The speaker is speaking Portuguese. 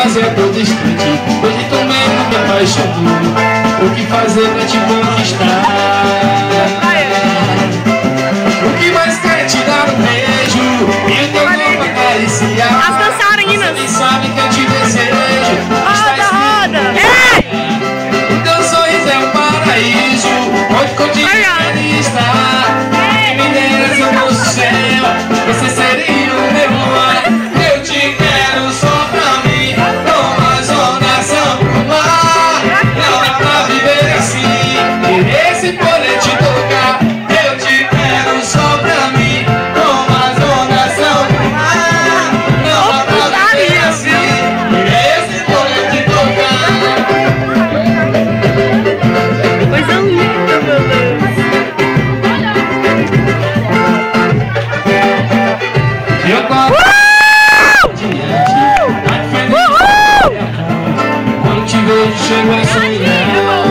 fazer a todo instante. Hoje também não me apaixonou. O que fazer pra te conquistar? O que mais quer te dar um beijo e o teu corpo acariciar? As dançarinas. Você nem sabe que eu te desejo. Roda. O teu sorriso é um paraíso, onde contigo quero estar. Me dera se eu fosse o céu, você seria o meu luar. Eu te quero só pra mim, como as ondas são pro mar. Não dá pra viver assim, esse poder te tocar. Eu te quero só pra mim, como as ondas são pro mar. Não dá pra viver assim, esse poder te tocar. Coisa linda, meu Deus. Eu quando te vejo, chego a sonhar.